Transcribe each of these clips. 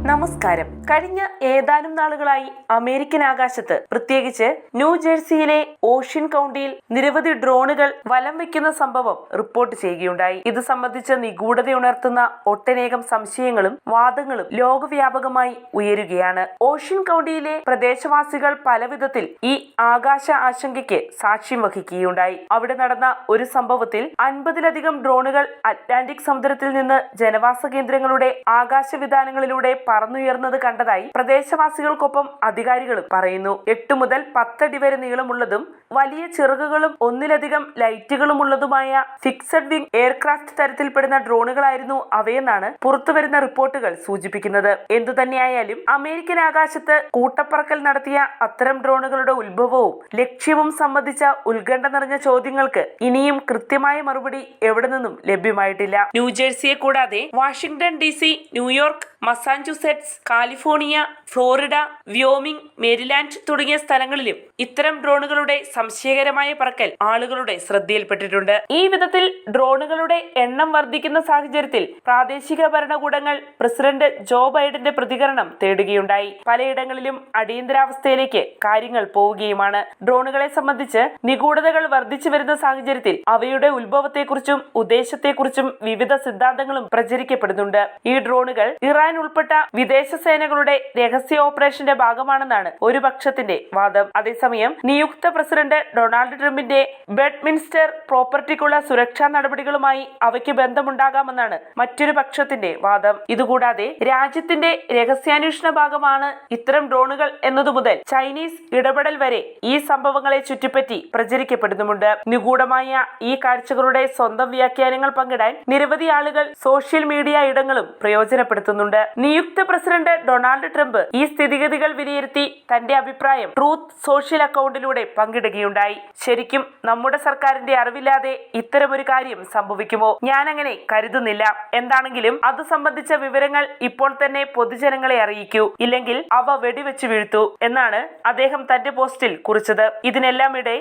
നമസ്കാരം. കഴിഞ്ഞ ഏതാനും നാളുകളായി അമേരിക്കൻ ആകാശത്ത്, പ്രത്യേകിച്ച് ന്യൂജേഴ്സിയിലെ ഓഷ്യൻ കൗണ്ടിയിൽ നിരവധി ഡ്രോണുകൾ വലം വയ്ക്കുന്ന സംഭവം റിപ്പോർട്ട് ചെയ്യുകയുണ്ടായി. ഇത് സംബന്ധിച്ച് നിഗൂഢതയുണർത്തുന്ന ഒട്ടനേകം സംശയങ്ങളും വാദങ്ങളും ലോകവ്യാപകമായി ഉയരുകയാണ്. ഓഷ്യൻ കൗണ്ടിയിലെ പ്രദേശവാസികൾ പലവിധത്തിൽ ഈ ആകാശ ആശങ്കയ്ക്ക് സാക്ഷ്യം വഹിക്കുകയുണ്ടായി. അവിടെ നടന്ന ഒരു സംഭവത്തിൽ 50-ലധികം ഡ്രോണുകൾ അറ്റ്ലാന്റിക് സമുദ്രത്തിൽ നിന്ന് ജനവാസ കേന്ദ്രങ്ങളുടെ ആകാശവിതാനങ്ങളിലൂടെ പറന്നുയർന്നത് കണ്ടതായി പ്രദേശവാസികൾക്കൊപ്പം അധികാരികളും പറയുന്നു. 8 മുതൽ 10 അടി വരെ നീളമുള്ളതും വലിയ ചിറകുകളും ഒന്നിലധികം ലൈറ്റുകളുമുള്ളതുമായ ഫിക്സഡ് വിംഗ് എയർക്രാഫ്റ്റ് തരത്തിൽപ്പെടുന്ന ഡ്രോണുകളായിരുന്നു അവയെന്നാണ് പുറത്തുവരുന്ന റിപ്പോർട്ടുകൾ സൂചിപ്പിക്കുന്നത്. എന്തുതന്നെയായാലും അമേരിക്കൻ ആകാശത്ത് കൂട്ടപ്പറക്കൽ നടത്തിയ അത്തരം ഡ്രോണുകളുടെ ഉത്ഭവവും ലക്ഷ്യവും സംബന്ധിച്ച ഉത്കണ്ഠ നിറഞ്ഞ ചോദ്യങ്ങൾക്ക് ഇനിയും കൃത്യമായ മറുപടി എവിടെ നിന്നും ലഭ്യമായിട്ടില്ല. ന്യൂജേഴ്സിയെ കൂടാതെ Washington DC, New York, Massachusetts, California, Florida, Wyoming, Maryland തുടങ്ങിയ സ്ഥലങ്ങളിലും ഇത്തരം ഡ്രോണുകളുടെ സംശയകരമായ പറക്കൽ ആളുകളുടെ ശ്രദ്ധയിൽപ്പെട്ടിട്ടുണ്ട്. ഈ വിധത്തിൽ ഡ്രോണുകളുടെ എണ്ണം വർദ്ധിക്കുന്ന സാഹചര്യത്തിൽ പ്രാദേശിക ഭരണകൂടങ്ങൾ പ്രസിഡന്റ് ജോ ബൈഡന്റെ പ്രതികരണം തേടുകയുണ്ടായി. പലയിടങ്ങളിലും അടിയന്തരാവസ്ഥയിലേക്ക് കാര്യങ്ങൾ പോവുകയുമാണ്. ഡ്രോണുകളെ സംബന്ധിച്ച് നിഗൂഢതകൾ വർദ്ധിച്ചു വരുന്ന സാഹചര്യത്തിൽ അവയുടെ ഉത്ഭവത്തെക്കുറിച്ചും ഉദ്ദേശത്തെക്കുറിച്ചും വിവിധ സിദ്ധാന്തങ്ങളും പ്രചരിക്കപ്പെടുന്നുണ്ട്. ഈ ഡ്രോണുകൾ ഇറാൻ ഉൾപ്പെട്ട വിദേശ സേനകളുടെ രഹസ്യ ഓപ്പറേഷന്റെ ഭാഗമാണെന്നാണ് ഒരു പക്ഷത്തിന്റെ വാദം. അതേസമയം നിയുക്ത പ്രസിഡന്റ് ഡൊണാൾഡ് ട്രംപിന്റെ ബെഡ്മിൻസ്റ്റർ പ്രോപ്പർട്ടിക്കുള്ള സുരക്ഷാ നടപടികളുമായി അവയ്ക്ക് ബന്ധമുണ്ടാകാമെന്നാണ് മറ്റൊരു പക്ഷത്തിന്റെ വാദം. ഇതുകൂടാതെ രാജ്യത്തിന്റെ രഹസ്യാന്വേഷണ ഭാഗമാണ് ഇത്തരം ഡ്രോണുകൾ എന്നതു മുതൽ ചൈനീസ് ഇടപെടൽ വരെ ഈ സംഭവങ്ങളെ ചുറ്റിപ്പറ്റി പ്രചരിക്കപ്പെടുന്നുമുണ്ട്. നിഗൂഢമായ ഈ കാഴ്ചകളുടെ സ്വന്തം വ്യാഖ്യാനങ്ങൾ പങ്കിടാൻ നിരവധി ആളുകൾ സോഷ്യൽ മീഡിയ ഇടങ്ങളും പ്രയോജനപ്പെടുത്തുന്നുണ്ട്. നിയുക്ത പ്രസിഡന്റ് ഡൊണാൾഡ് ട്രംപ് ഈ സ്ഥിതിഗതികൾ വിലയിരുത്തി തന്റെ അഭിപ്രായം ട്രൂത്ത് സോഷ്യൽ അക്കൗണ്ടിലൂടെ പങ്കിടുകയുണ്ടായി. ശരിക്കും നമ്മുടെ സർക്കാരിന്റെ അറിവില്ലാതെ ഇത്തരമൊരു കാര്യം സംഭവിക്കുമോ? ഞാൻ അങ്ങനെ കരുതുന്നില്ല. എന്താണെങ്കിലും അത് സംബന്ധിച്ച വിവരങ്ങൾ ഇപ്പോൾ തന്നെ പൊതുജനങ്ങളെ അറിയിക്കൂ, ഇല്ലെങ്കിൽ അവ വെടിവെച്ച് വീഴ്ത്തൂ എന്നാണ് അദ്ദേഹം തന്റെ പോസ്റ്റിൽ കുറിച്ചത്. ഇതിനെല്ലാമിടെ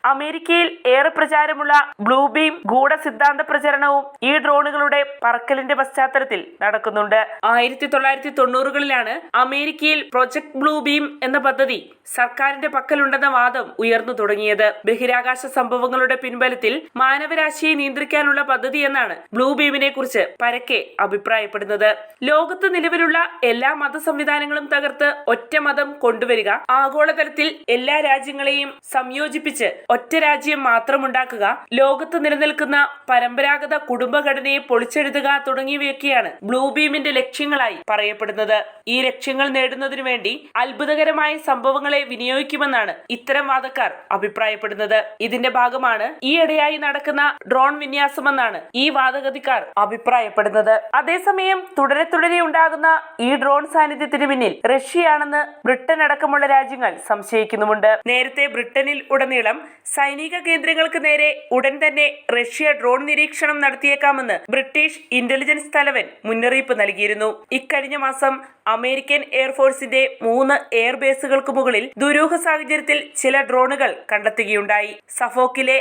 അമേരിക്കയിൽ ഏറെ പ്രചാരമുള്ള ബ്ലൂ ബീം ഗൂഢസിദ്ധാന്ത പ്രചരണവും ഈ ഡ്രോണുകളുടെ പറക്കലിന്റെ പശ്ചാത്തലത്തിൽ നടക്കുന്നുണ്ട്. 1990കളിലാണ് അമേരിക്കയിൽ പ്രൊജക്ട് ബ്ലൂ ബീം എന്ന പദ്ധതി സർക്കാരിന്റെ പക്കലുണ്ടെന്ന വാദം ഉയർന്നു തുടങ്ങിയത്. ബഹിരാകാശ സംഭവങ്ങളുടെ പിൻബലത്തിൽ മാനവരാശിയെ നിയന്ത്രിക്കാനുള്ള പദ്ധതി എന്നാണ് ബ്ലൂ ബീമിനെ കുറിച്ച് പരക്കെ അഭിപ്രായപ്പെടുന്നത്. ലോകത്ത് നിലവിലുള്ള എല്ലാ മത സംവിധാനങ്ങളും തകർത്ത് ഒറ്റ മതം കൊണ്ടുവരിക, ആഗോളതലത്തിൽ എല്ലാ രാജ്യങ്ങളെയും സംയോജിപ്പിച്ച് ഒറ്റ രാജ്യം മാത്രമുണ്ടാക്കുക, ലോകത്ത് നിലനിൽക്കുന്ന പരമ്പരാഗത കുടുംബഘടനയെ പൊളിച്ചെഴുതുക തുടങ്ങിയവയൊക്കെയാണ് ബ്ലൂ ബീമിന്റെ ലക്ഷ്യങ്ങളായി പറയപ്പെടുന്നത്. ഈ ലക്ഷ്യങ്ങൾ നേടുന്നതിനു വേണ്ടി അത്ഭുതകരമായ സംഭവങ്ങളെ വിനിയോഗിക്കുമെന്നാണ് ഇത്തരം വാദക്കാർ അഭിപ്രായപ്പെടുന്നത്. ഇതിന്റെ ഭാഗമാണ് ഈയിടെയായി നടക്കുന്ന ഡ്രോൺ വിന്യാസമെന്നാണ് ഈ വാദഗതിക്കാർ അഭിപ്രായപ്പെടുന്നത്. അതേസമയം തുടരെ ഉണ്ടാകുന്ന ഈ ഡ്രോൺ സാന്നിധ്യത്തിന് പിന്നിൽ റഷ്യയാണെന്ന് ബ്രിട്ടൻ അടക്കമുള്ള രാജ്യങ്ങൾ സംശയിക്കുന്നുമുണ്ട്. നേരത്തെ ബ്രിട്ടനിൽ ഉടനീളം സൈനിക കേന്ദ്രങ്ങൾക്ക് നേരെ ഉടൻ തന്നെ റഷ്യ ഡ്രോൺ നിരീക്ഷണം നടത്തിയേക്കാമെന്ന് ബ്രിട്ടീഷ് ഇന്റലിജൻസ് തലവൻ മുന്നറിയിപ്പ് നൽകിയിരുന്നു. ഇക്കഴിഞ്ഞ മാസം അമേരിക്കൻ എയർഫോഴ്സിന്റെ 3 എയർ ബേസുകൾക്ക് മുകളിൽ ദുരൂഹ സാഹചര്യത്തിൽ ചില ഡ്രോണുകൾ കണ്ടെത്തുകയുണ്ടായി. സഫോക്കിലെ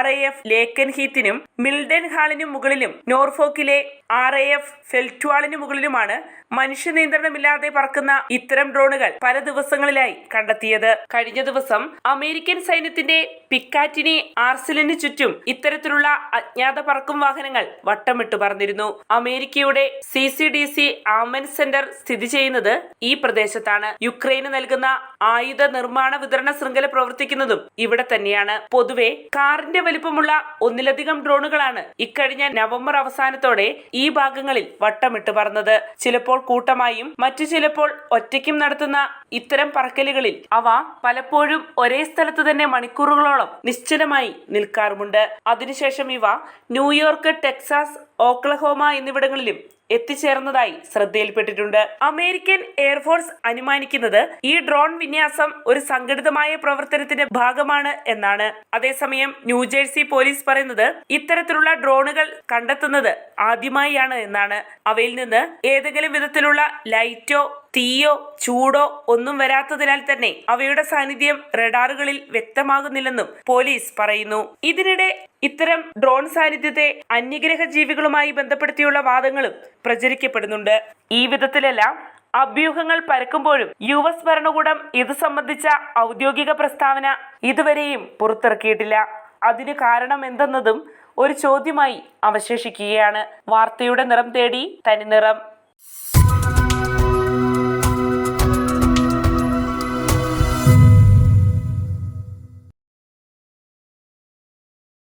RAF ലേക്കൻ ഹീത്തിനും മിൽഡൻ ഹാളിനും മുകളിലും നോർഫോക്കിലെ RAF ഫെൽറ്റ്വാളിനു മുകളിലുമാണ് മനുഷ്യ നിയന്ത്രണമില്ലാതെ പറക്കുന്ന ഇത്തരം ഡ്രോണുകൾ പല ദിവസങ്ങളിലായി കണ്ടെത്തിയത്. കഴിഞ്ഞ ദിവസം അമേരിക്കൻ സൈന്യത്തിന്റെ പിക്കാറ്റിനി ആർസലിന് ചുറ്റും ഇത്തരത്തിലുള്ള അജ്ഞാത പറക്കും വാഹനങ്ങൾ വട്ടമിട്ട് പറന്നിരുന്നു. അമേരിക്കയുടെ CCDC ആർമമെന്റ് സെന്റർ സ്ഥിതി ചെയ്യുന്നത് ഈ പ്രദേശത്താണ്. യുക്രൈന് നൽകുന്ന ആയുധ നിർമ്മാണ വിതരണ ശൃംഖല പ്രവർത്തിക്കുന്നതും ഇവിടെ തന്നെയാണ്. പൊതുവെ കാറിന്റെ വലിപ്പമുള്ള ഒന്നിലധികം ഡ്രോണുകളാണ് ഇക്കഴിഞ്ഞ നവംബർ അവസാനത്തോടെ ഈ ഭാഗങ്ങളിൽ വട്ടമിട്ട് പറന്നത്. ചിലപ്പോൾ കൂട്ടമായും മറ്റു ചിലപ്പോൾ ഒറ്റയ്ക്കും നടത്തുന്ന ഇത്തരം പറക്കലുകളിൽ അവ പലപ്പോഴും ഒരേ സ്ഥലത്ത് തന്നെ മണിക്കൂറുകളോളം നിശ്ചലമായി നിൽക്കാറുമുണ്ട്. അതിനുശേഷം ഇവ ന്യൂയോർക്ക്, ടെക്സാസ്, ഓക്ലഹോമ എന്നിവിടങ്ങളിലും എത്തിച്ചേർന്നതായി ശ്രദ്ധയിൽപ്പെട്ടിട്ടുണ്ട്. അമേരിക്കൻ എയർഫോഴ്സ് അനുമാനിക്കുന്നത് ഈ ഡ്രോൺ വിന്യാസം ഒരു സംഘടിതമായ പ്രവർത്തനത്തിന്റെ ഭാഗമാണ് എന്നാണ്. അതേസമയം ന്യൂജേഴ്സി പോലീസ് പറയുന്നത് ഇത്തരത്തിലുള്ള ഡ്രോണുകൾ കണ്ടെത്തുന്നത് ആദ്യമായാണ് എന്നാണ്. അവയിൽ നിന്ന് ഏതെങ്കിലും വിധത്തിലുള്ള ലൈറ്റോ തീയോ ചൂടോ ഒന്നും വരാത്തതിനാൽ തന്നെ അവയുടെ സാന്നിധ്യം റഡാറുകളിൽ വ്യക്തമാകുന്നില്ലെന്നും പോലീസ് പറയുന്നു. ഇതിനിടെ ഇത്തരം ഡ്രോൺ സാന്നിധ്യത്തെ അന്യഗ്രഹ ജീവികളുമായി ബന്ധപ്പെടുത്തിയുള്ള വാദങ്ങളും പ്രചരിക്കപ്പെടുന്നുണ്ട്. ഈ വിധത്തിലെല്ലാം അഭ്യൂഹങ്ങൾ പരക്കുമ്പോഴും US ഭരണകൂടം ഇത് സംബന്ധിച്ച ഔദ്യോഗിക പ്രസ്താവന ഇതുവരെയും പുറത്തിറക്കിയിട്ടില്ല. അതിന് കാരണം എന്തെന്നതും ഒരു ചോദ്യമായി അവശേഷിക്കുകയാണ്. വാർത്തയുടെ നിറം തേടി തനിനിറം.